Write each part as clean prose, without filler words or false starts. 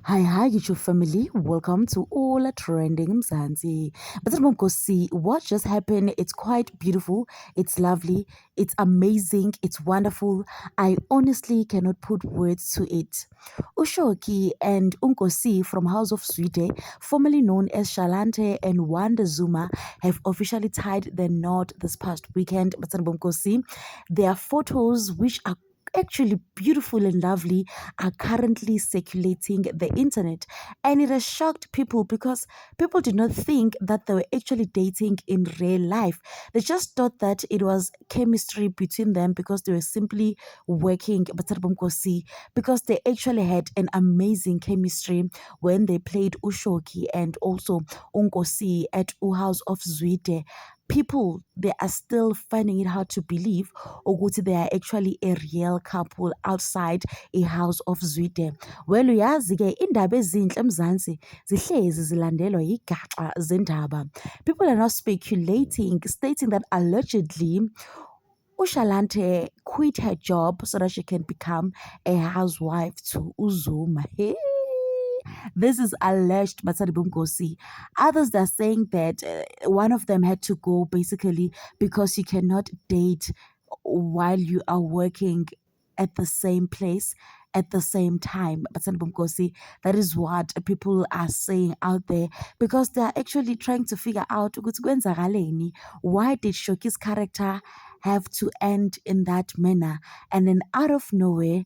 Hi, YouTube family. Welcome to All Trending Mzansi. But let's go see what just happened. It's quite beautiful. It's lovely. It's amazing. It's wonderful. I honestly cannot put words to it. Ushoki and Unkosi from House of Sweete, formerly known as Shalante and Wanda Zuma, have officially tied the knot this past weekend. But their photos, which are actually beautiful and lovely, are currently circulating the internet, and it has shocked people because people did not think that they were actually dating in real life. They just thought that it was chemistry between them because they were simply working because they actually had an amazing chemistry when they played Ushoki and also Unkosi at Uhouse of Zwide. People, they are still finding it hard to believe ukuthi they are actually a real couple outside a House of Zwide. Well, uyazi-ke indaba ezinhle eMzansi zihlezi zilandelwa yigaxa zendaba. People are now speculating, stating that allegedly Ushalante quit her job so that she can become a housewife to Uzuma. Hey. This is alleged, Matsari Bumgosi. Others are saying that one of them had to go basically because you cannot date while you are working at the same place at the same time. Batsani Bumgosi, that is what people are saying out there because they are actually trying to figure out ukuthi kwenzakaleni. Why did Shoki's character have to end in that manner? And then out of nowhere,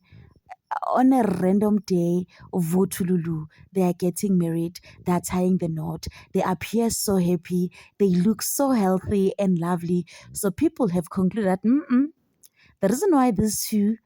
on a random day, Votululu, they are getting married, they are tying the knot, they appear so happy, they look so healthy and lovely. So people have concluded that the reason why these two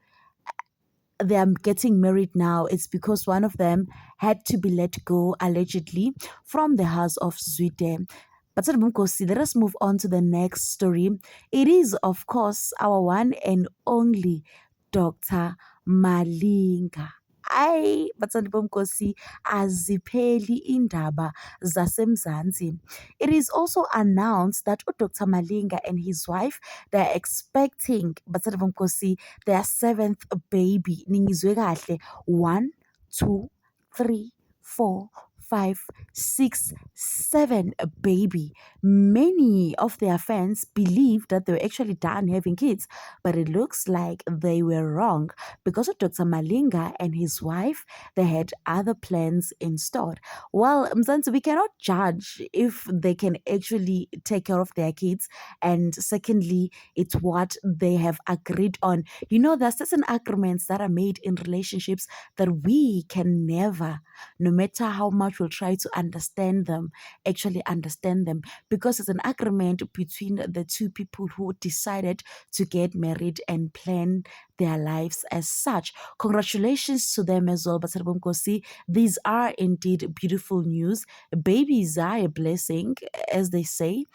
they are getting married now is because one of them had to be let go allegedly from the house of Zwide. But let us move on to the next story. It is, of course, our one and only Dr. Malinga. Ayi, bathandi bomkhosi azipheli indaba zasemzansi. It is also announced that Dr. Malinga and his wife, they're expecting bathandi bomkhosi their seventh baby. Ningizwe kahle. 1, 2, 3, 4, 5, 6, 7 baby. Many of their fans believe that they were actually done having kids, but it looks like they were wrong because of Dr. Malinga and his wife, they had other plans in store. Well, Mzansi, we cannot judge if they can actually take care of their kids, and secondly, it's what they have agreed on. You know, there are certain agreements that are made in relationships that we can never, no matter how much we'll try to understand them, actually understand them because it's an agreement between the two people who decided to get married and plan their lives as such. Congratulations to them as well, Basari Bomkosi. These are indeed beautiful news. Babies are a blessing, as they say.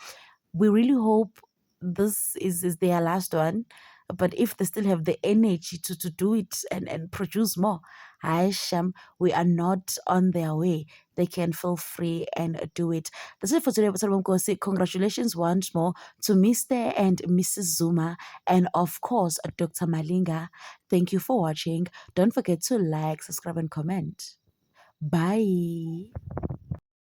We really hope this is their last one. But if they still have the energy to do it and produce more, Sham, we are not on their way. They can feel free and do it. That's it for today. Say congratulations once more to Mr. and Mrs. Zuma, and of course, Dr. Malinga. Thank you for watching. Don't forget to like, subscribe, and comment. Bye.